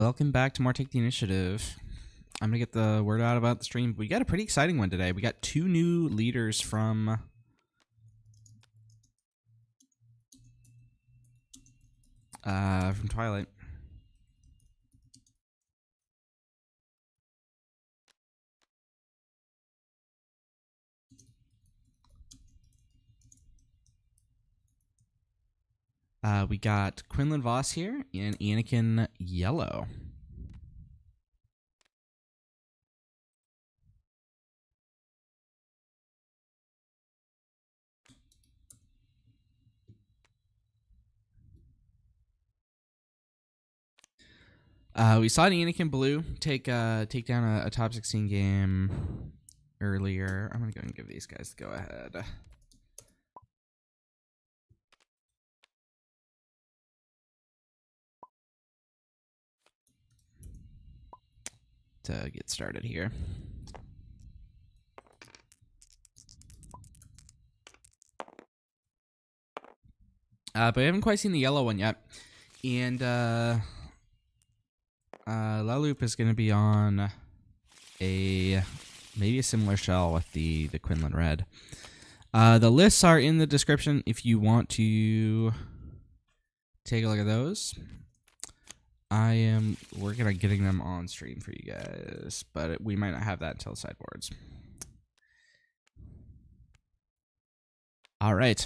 Welcome back to more Take the Initiative. I'm going to get the word out about the stream. We got a pretty exciting one today. We got 2 new leaders from Twilight. We got Quinlan Voss here and Anakin Yellow. We saw an Anakin Blue take down a top 16 game earlier. I'm going to go and give these guys the go ahead. To get started here. But I haven't quite seen the yellow one yet. And Louloup is going to be on maybe a similar shell with the Quinlan red. The lists are in the description if you want to take a look at those. I am working on getting them on stream for you guys, but we might not have that until sideboards. All right.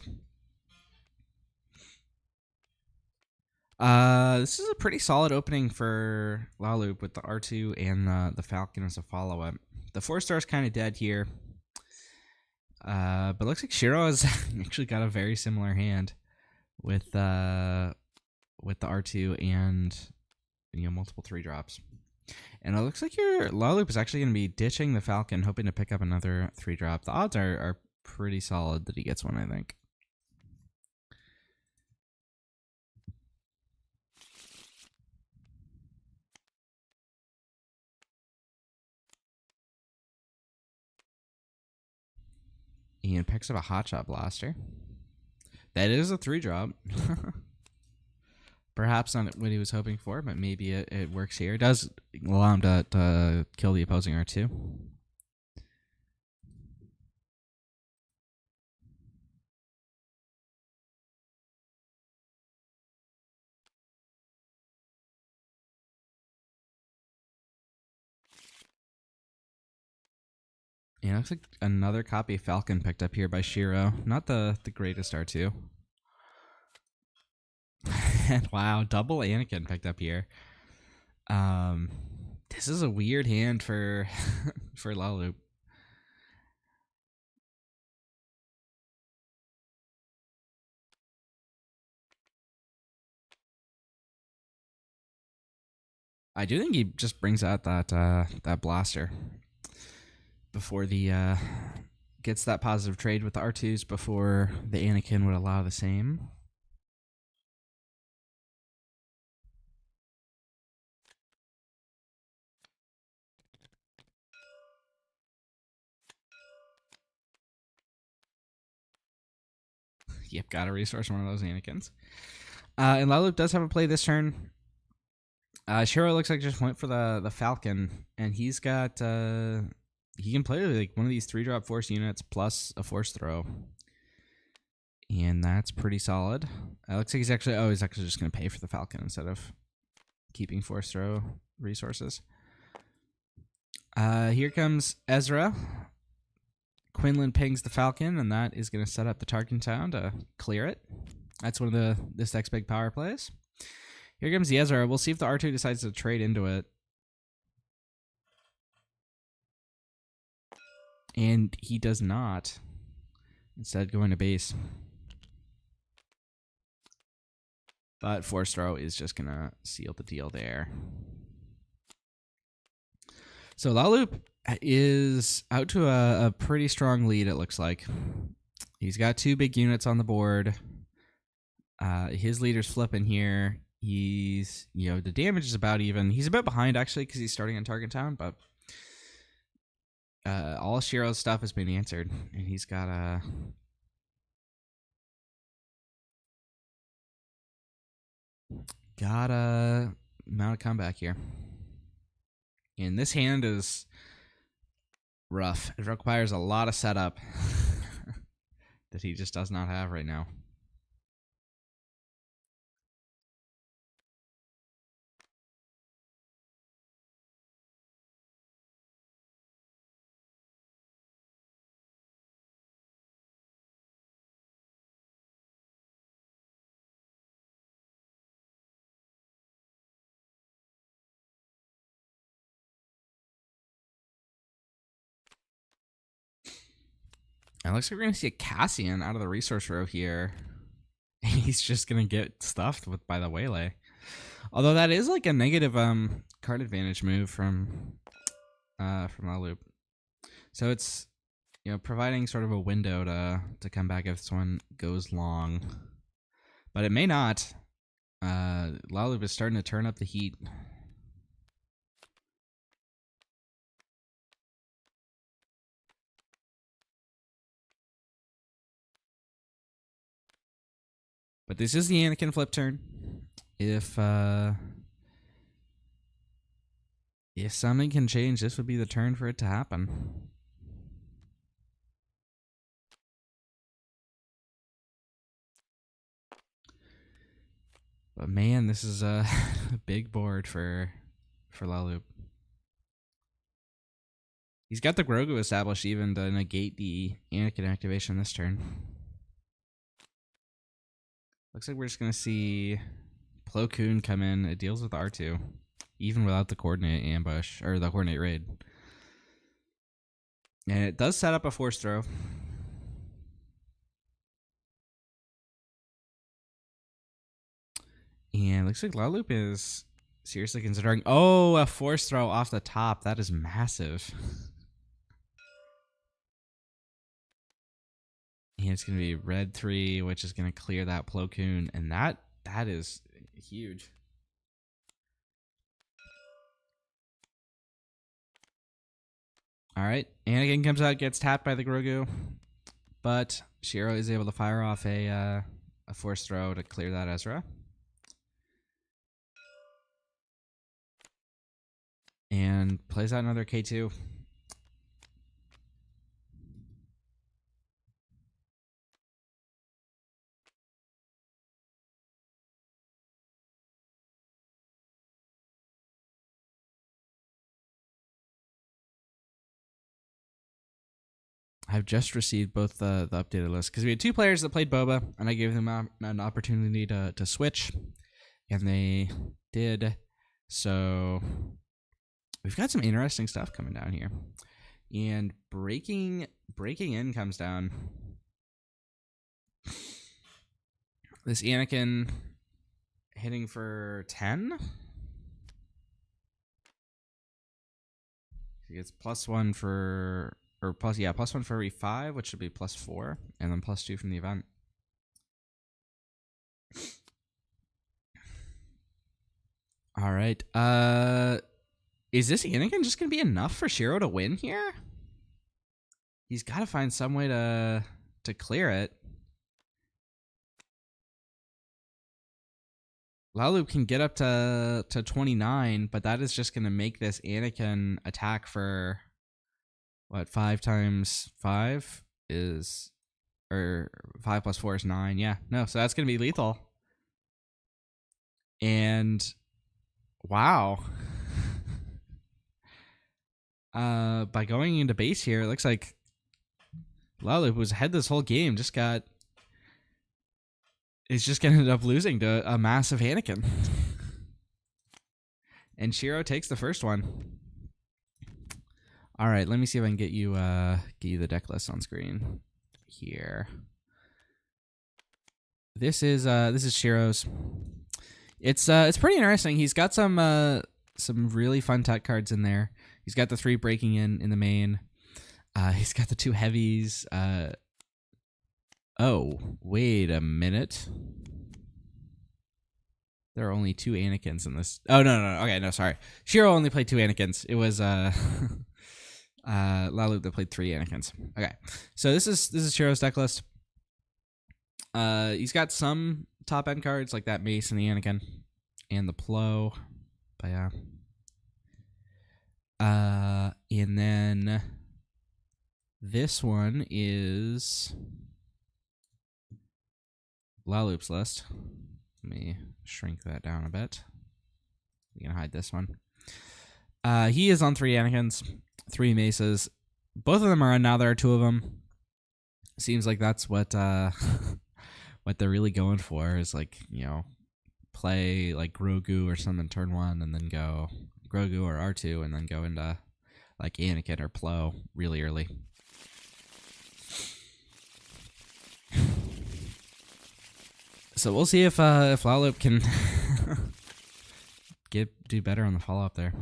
This is a pretty solid opening for Louloup with the R2 and the Falcon as a follow-up. The 4-star is kind of dead here. But it looks like Shiro has actually got a very similar hand with the R2 and multiple 3-drops. And it looks like your Louloup is actually going to be ditching the Falcon, hoping to pick up another 3-drop. The odds are pretty solid that he gets one, I think. And picks up a Hotshot Blaster. That is a 3-drop. Perhaps not what he was hoping for, but maybe it works here. It does allow him to kill the opposing R2. Yeah, looks like another copy of Falcon picked up here by Shiro. Not the greatest R2. And wow, double Anakin picked up here. This is a weird hand for for Louloup. I do think he just brings out that blaster before the gets that positive trade with the R2s before the Anakin would allow the same. Yep, gotta resource one of those Anakins. And Louloup does have a play this turn. Shiro looks like just went for the Falcon, and he's got he can play like one of these 3-drop force units plus a force throw, and that's pretty solid. It looks like he's actually just gonna pay for the Falcon instead of keeping force throw resources. Here comes Ezra. Quinlan pings the Falcon, and that is going to set up the Tarkin Town to clear it. That's one of this deck's big power plays. Here comes the Ezra. We'll see if the R2 decides to trade into it. And he does not. Instead, going to base. But force throw is just going to seal the deal there. So Louloup is out to a pretty strong lead, it looks like. He's got 2 big units on the board. His leader's flipping here. He's, the damage is about even. He's a bit behind, actually, because he's starting on Target Town, but all Shiro's stuff has been answered, and he's got a... amount of comeback here. And this hand is rough. It requires a lot of setup that he just does not have right now. It looks like we're going to see a Cassian out of the resource row here. He's just going to get stuffed by the Waylay. Although that is like a negative card advantage move from Louloup. So it's, you know, providing sort of a window to come back if this one goes long. But it may not. Louloup is starting to turn up the heat. But this is the Anakin flip turn. If something can change, this would be the turn for it to happen. But man, this is a big board for Louloup. He's got the Grogu established even to negate the Anakin activation this turn. Looks like we're just going to see Plo Koon come in. It deals with R2, even without the coordinate ambush, or the coordinate raid. And it does set up a force throw. And looks like Louloup is seriously considering... Oh, a force throw off the top. That is massive. And it's going to be red 3, which is going to clear that Plo Koon. And that is huge. All right. Anakin comes out, gets tapped by the Grogu. But Shiro is able to fire off a force throw to clear that Ezra. And plays out another K2. I've just received both the updated list because we had two players that played Boba, and I gave them an opportunity to switch, and they did. So we've got some interesting stuff coming down here, and breaking in comes down. This Anakin hitting for 10. He gets +1 for. Or +1 for every 5, which should be +4, and then +2 from the event. All right. Is this Anakin just gonna be enough for Shiro to win here? He's got to find some way to clear it. Louloup can get up to 29, but that is just gonna make this Anakin attack for. What, 5 times 5 is, or 5 plus 4 is 9. Yeah, no, so that's going to be lethal. And, wow. By going into base here, it looks like Louloup was ahead this whole game, is just going to end up losing to a massive Anakin. And Shiro takes the first one. All right, let me see if I can get you the deck list on screen here. This is Shiro's. It's pretty interesting. He's got some really fun tech cards in there. He's got the 3 breaking in the main. He's got the 2 heavies. Oh, wait a minute. There are only 2 Anakins in this. Oh no. Okay, no, sorry. Shiro only played 2 Anakins. It was Louloup that played 3 Anakins. Okay, so this is Shiro's deck list. He's got some top end cards like that Mace and the Anakin and the Plo. But yeah. And then this one is Louloup's list. Let me shrink that down a bit. We can hide this one. He is on 3 Anakins, 3 Mesas. Both of them are on now. There are 2 of them. Seems like that's what what they're really going for is like, you know, play like Grogu or something turn 1 and then go Grogu or R2 and then go into like Anakin or Plo really early. So we'll see if Louloup can do better on the follow-up there.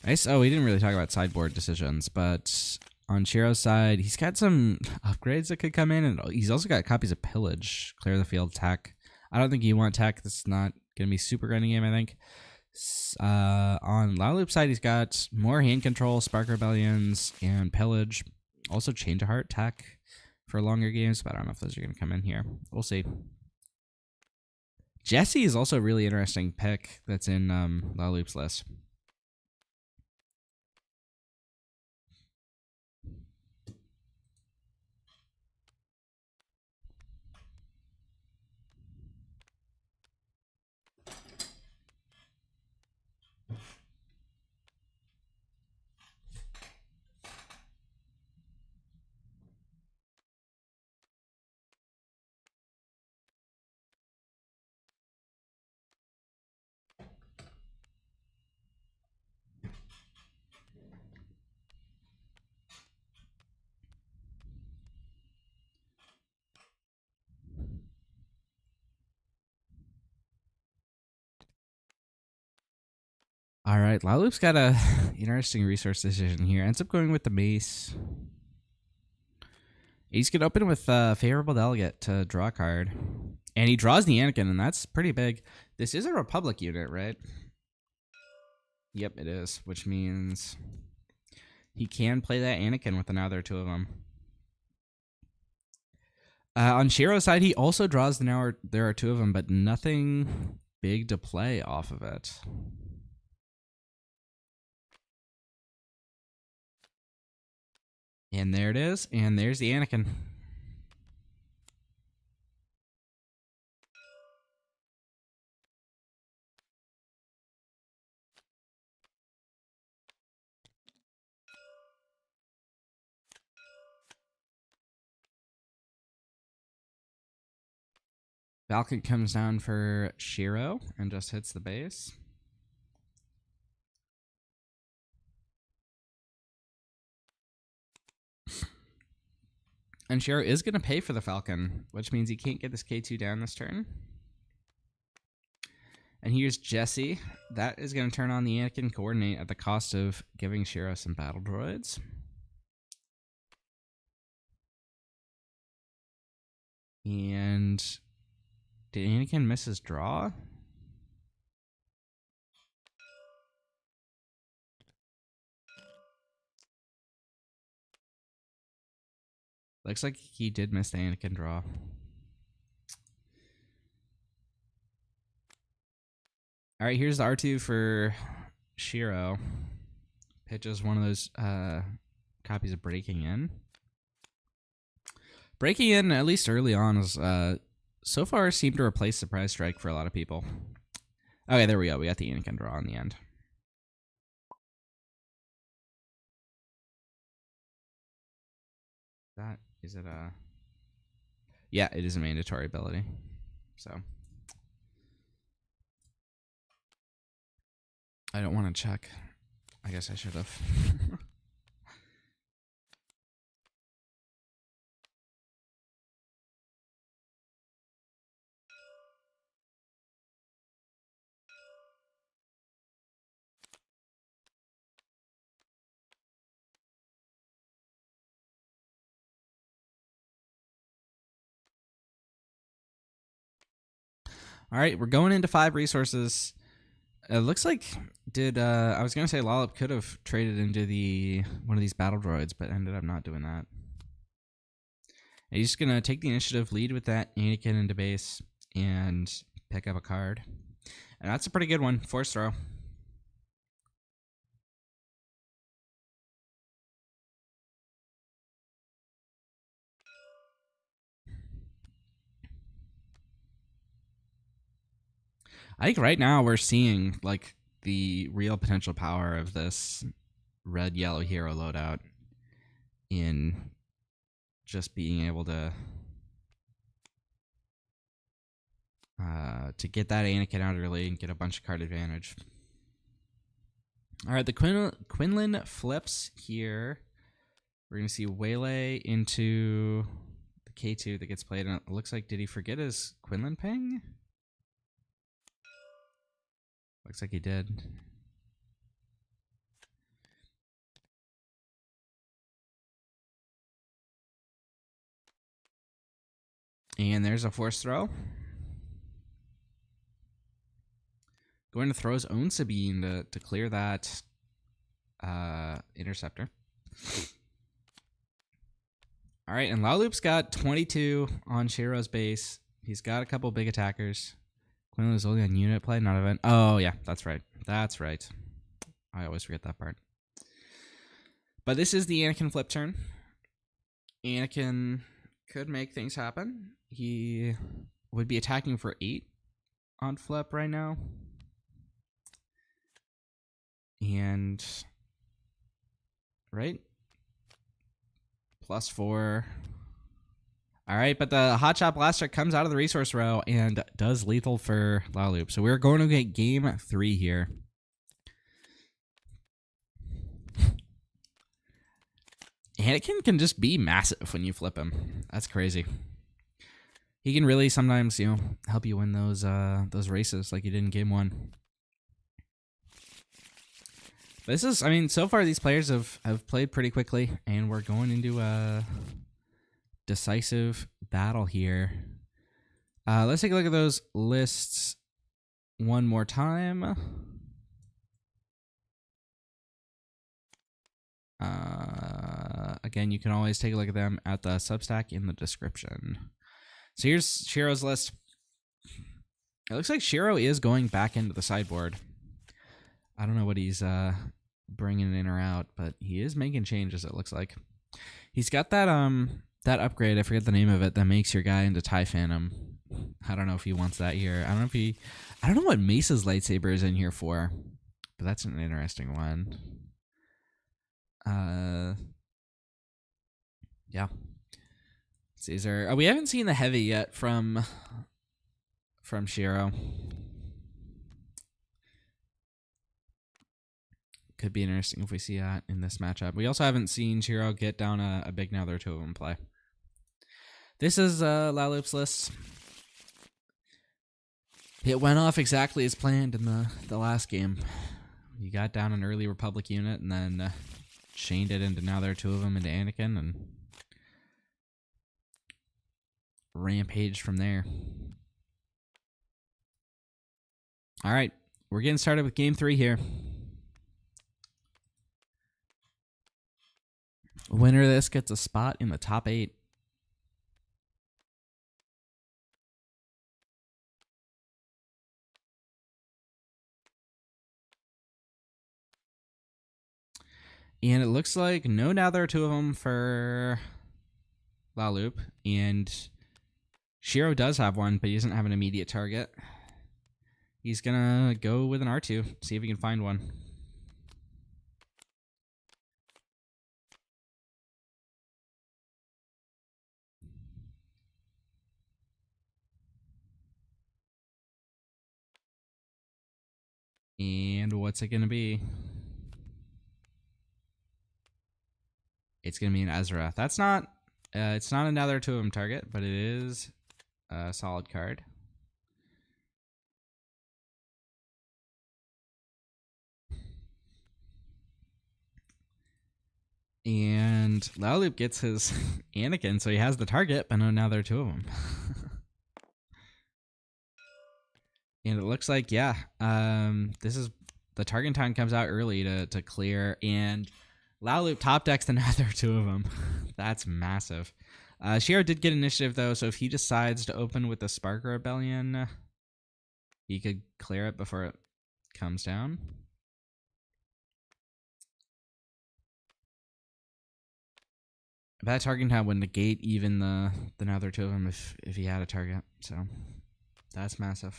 Nice. Oh, we didn't really talk about sideboard decisions, but on Shiro's side, he's got some upgrades that could come in, and he's also got copies of Pillage, Clear the Field, Tech. I don't think you want Tech. This is not going to be super grinding game, I think. On Louloup's side, he's got more hand control, Spark Rebellions, and Pillage. Also Change of Heart, Tech for longer games, but I don't know if those are going to come in here. We'll see. Jesse is also a really interesting pick that's in Louloup's list. All right, Louloup's got a interesting resource decision here. Ends up going with the Mace. He's going to open with Favorable Delegate to draw a card. And he draws the Anakin, and that's pretty big. This is a Republic unit, right? Yep, it is, which means he can play that Anakin with another 2 of them. On Shiro's side, he also draws the now there are 2 of them, but nothing big to play off of it. And there it is, and there's the Anakin. Falcon comes down for Shiro and just hits the base. And Shiro is going to pay for the Falcon, which means he can't get this K2 down this turn. And here's Jesse. That is going to turn on the Anakin Coordinate at the cost of giving Shiro some battle droids. And did Anakin miss his draw? Looks like he did miss the Anakin draw. All right, here's the R2 for Shiro. Pitches one of those copies of Breaking In. Breaking In, at least early on, is so far seemed to replace Surprise Strike for a lot of people. Okay, there we go. We got the Anakin draw in the end. That is it a... Yeah, it is a mandatory ability. So I don't want to check. I guess I should have. All right, we're going into 5 resources. It looks like I was gonna say Louloup could have traded into one of these battle droids, but ended up not doing that. And he's just gonna take the initiative, lead with that Anakin into base, and pick up a card. And that's a pretty good one. Force throw. I think right now we're seeing like the real potential power of this red yellow hero loadout in just being able to get that Anakin out early and get a bunch of card advantage. All right, the Quinlan flips here. We're going to see Waylay into the K2 that gets played. And it looks like, did he forget his Quinlan ping? Looks like he did. And there's a force throw. Going to throw his own Sabine to clear that interceptor. All right, and Louloup's got 22 on Shiro's base. He's got a couple big attackers. Quinlan is only on unit play, not event. Oh, yeah, that's right. That's right. I always forget that part. But this is the Anakin flip turn. Anakin could make things happen. He would be attacking for 8 on flip right now. And, right? +4. All right, but the Hotshot Blaster comes out of the resource row and does lethal for Louloup. So we're going to get game 3 here. Anakin can just be massive when you flip him. That's crazy. He can really sometimes, you know, help you win those races like he did in game 1. This is, I mean, so far these players have played pretty quickly, and we're going into a decisive battle here. Let's take a look at those lists one more time. Again, you can always take a look at them at the Substack in the description. So here's Shiro's list. It looks like Shiro is going back into the sideboard. I don't know what he's bringing in or out, but he is making changes, it looks like. He's got that that upgrade, I forget the name of it, that makes your guy into TIE Phantom. I don't know if he wants that here. I don't know what Mesa's lightsaber is in here for, but that's an interesting one. Yeah. Caesar. Oh, we haven't seen the heavy yet from Shiro. Could be interesting if we see that in this matchup. We also haven't seen Shiro get down a big now there 2 of them play. This is Louloup's list. It went off exactly as planned in the last game. You got down an early Republic unit and then chained it into now there 2 of them into Anakin and rampaged from there. All right, we're getting started with game 3 here. Winner of this gets a spot in the top 8. And it looks like no now there are 2 of them for Louloup. And Shiro does have one, but he doesn't have an immediate target. He's going to go with an R2, see if he can find one. And what's it going to be? It's going to be an Ezra. That's not, it's not another 2 of them target, but it is a solid card. And Louloup gets his Anakin, so he has the target, but no, now there are 2 of them. And it looks like, yeah, this is the target time comes out early to clear, and Louloup top decks another 2 of them. That's massive. Shiro did get initiative though, so if he decides to open with the Spark Rebellion, He could clear it before it comes down. That target time would negate even the other two of them if he had a target. So that's massive.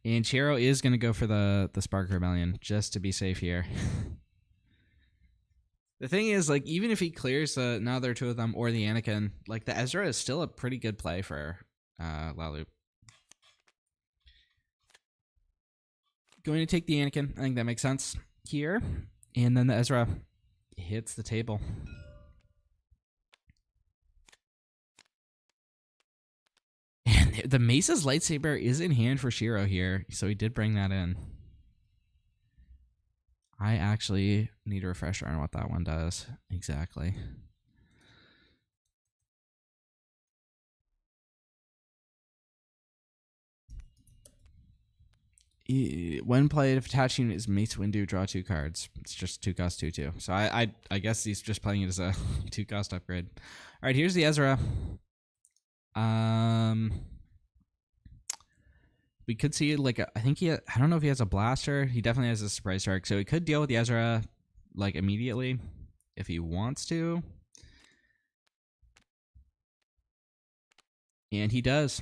And Shiro is going to go for the Spark Rebellion just to be safe here. The thing is, like, even if he clears the another two of them or the Anakin, like, the Ezra is still a pretty good play for Louloup. Going to take the Anakin. I think that makes sense here. And then the Ezra hits the table. And the Mesa's lightsaber is in hand for Shiro here, so he did bring that in. I actually need a refresher on what that one does exactly. When played, if attached unit is Mace Windu, draw 2 cards. It's just 2 cost 2/2. So I guess he's just playing it as a 2 cost upgrade. All right, here's the Ezra. We could see like I think I don't know if he has a blaster. He definitely has a surprise strike, so he could deal with the Ezra like immediately if he wants to. And he does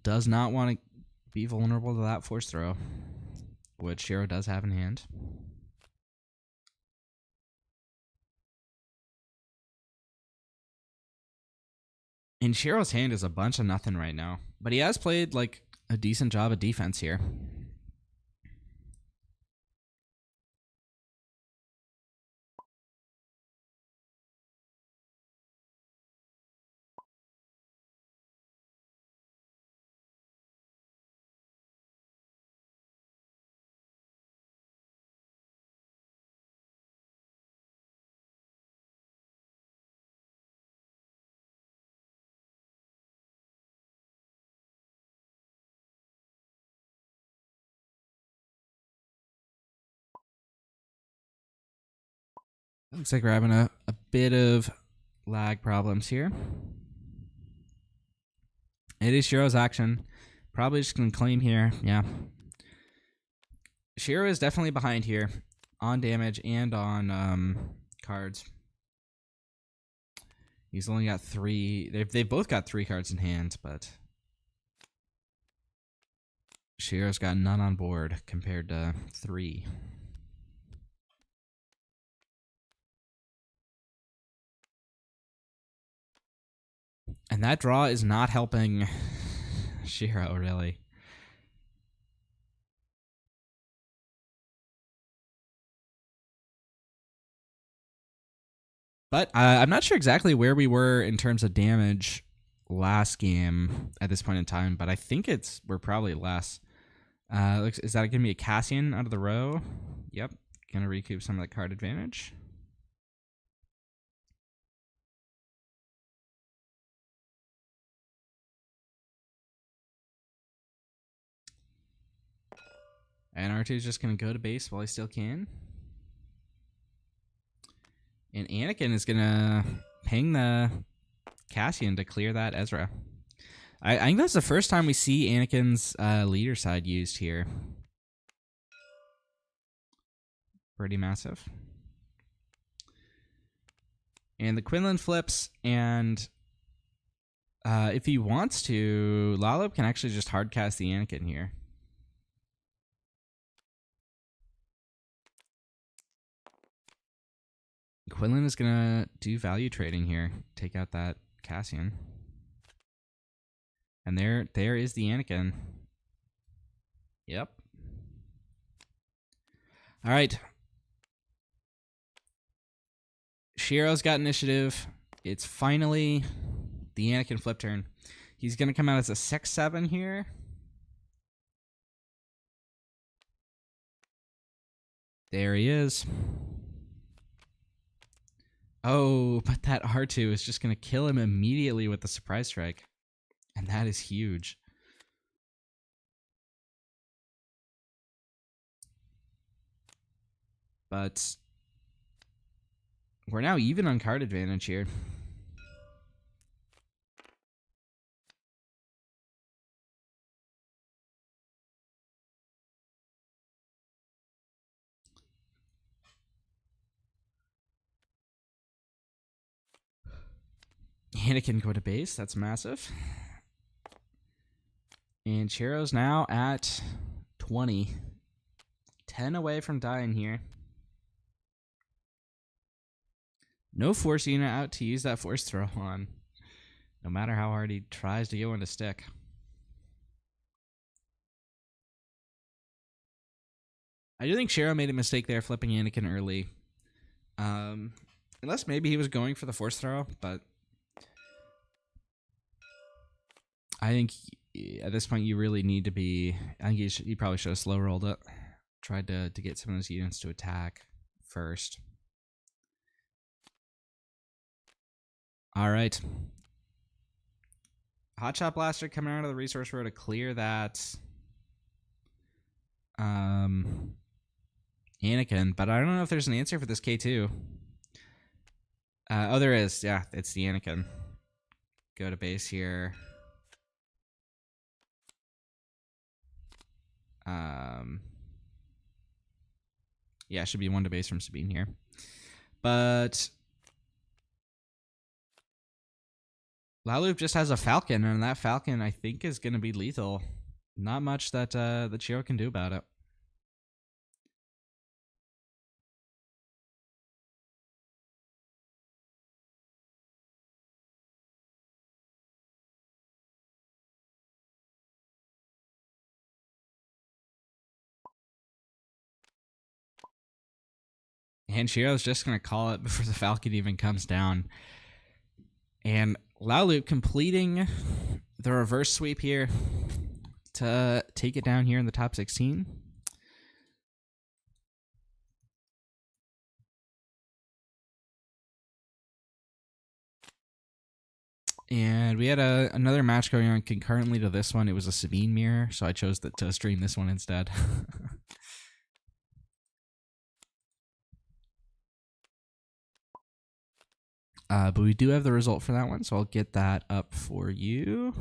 not want to be vulnerable to that force throw, which Shiro does have in hand. And Shiro's hand is a bunch of nothing right now, but he has played like a decent job of defense here. Looks like we're having a bit of lag problems here. It is Shiro's action. Probably just going to claim here. Yeah. Shiro is definitely behind here on damage and on cards. He's only got 3. They've both got 3 cards in hand, but Shiro's got none on board compared to 3. And that draw is not helping Shiro, really. But I'm not sure exactly where we were in terms of damage last game at this point in time, but I think we're probably less. Is that going to be a Cassian out of the row? Yep. Going to recoup some of the card advantage. And R2 is just going to go to base while he still can. And Anakin is going to ping the Cassian to clear that Ezra. I think that's the first time we see Anakin's leader side used here. Pretty massive. And the Quinlan flips, and if he wants to, Louloup can actually just hardcast the Anakin here. Quinlan is going to do value trading here. Take out that Cassian. And there is the Anakin. Yep. All right. Shiro's got initiative. It's finally the Anakin flip turn. He's going to come out as a 6/7 here. There he is. Oh, but that R2 is just going to kill him immediately with the surprise strike. And that is huge. But we're now even on card advantage here. Anakin go to base. That's massive. And Shiro's now at 20. 10 away from dying here. No force unit out to use that force throw on. No matter how hard he tries to get one to stick. I do think Shiro made a mistake there flipping Anakin early. Unless maybe he was going for the force throw, but I think at this point you really need to be... I think you probably should have slow rolled it. Tried to get some of those units to attack first. All right. Hotshot Blaster coming out of the resource row to clear that Anakin, but I don't know if there's an answer for this K2. Oh, there is. Yeah, it's the Anakin. Go to base here. Yeah, should be one to base from Sabine here. But Louloup just has a Falcon, and that Falcon, I think, is going to be lethal. Not much that Shiro can do about it. And Shiro's just going to call it before the Falcon even comes down. And Louloup completing the reverse sweep here to take it down here in the top 16. And we had another match going on concurrently to this one. It was a Sabine mirror, so I chose to stream this one instead. But we do have the result for that one, so I'll get that up for you.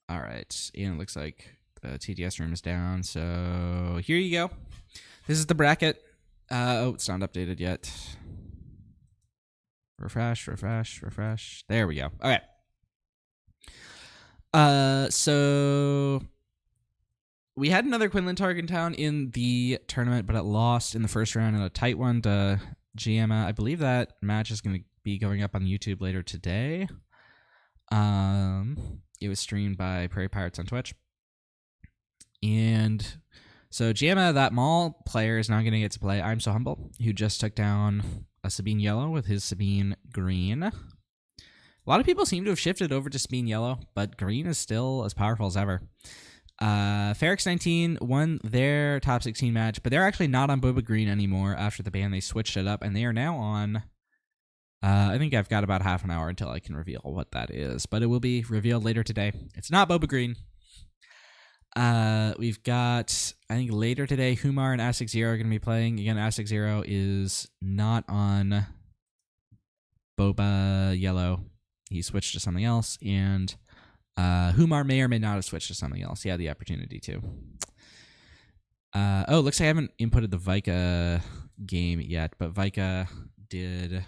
All right, and it looks like the TTS room is down, so here you go. This is the bracket. Oh, it's not updated yet. Refresh, refresh, refresh. There we go. Okay. So we had another Quinlan target town in the tournament, but it lost in the first round in a tight one to Giamma. I believe that match is going to be going up on YouTube later today. It was streamed by Prairie Pirates on Twitch. And so Giamma, that Maul player, is now going to get to play I'm So Humble, who just took down a Sabine Yellow with his Sabine Green. A lot of people seem to have shifted over to Sabine Yellow, but Green is still as powerful as ever. Ferrex 19 won their top 16 match, but they're actually not on Boba Green anymore after the ban. They switched it up, and they are now on... I think I've got about half an hour until I can reveal what that is, but it will be revealed later today. It's not Boba Green. We've got, I think later today, Humar and Astic Zero are going to be playing. Again, Astic Zero is not on Boba Yellow. He switched to something else, and Humar may or may not have switched to something else. He had the opportunity to. Oh, looks like I haven't inputted the Vika game yet, but Vika did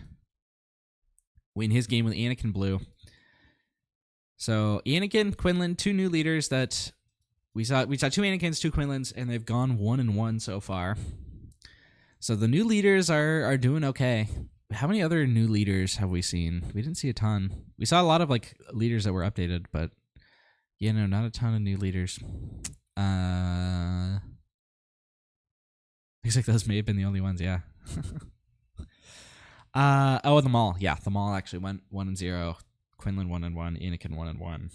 win his game with Anakin Blue. So Anakin, Quinlan, two new leaders that we saw two Anakins, two Quinlans, and they've gone 1-1 so far. So the new leaders are doing okay. How many other new leaders have we seen? We didn't see a ton. We saw a lot of like leaders that were updated, but yeah, no, not a ton of new leaders. Looks like those may have been the only ones, yeah. Oh, the Maul. Yeah, the Maul actually went 1-0. Quinlan 1-1. Anakin 1-1.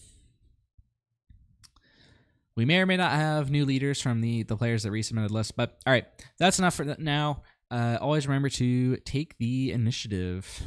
We may or may not have new leaders from the players that resubmitted lists, but all right, that's enough for that now. Always remember to take the initiative.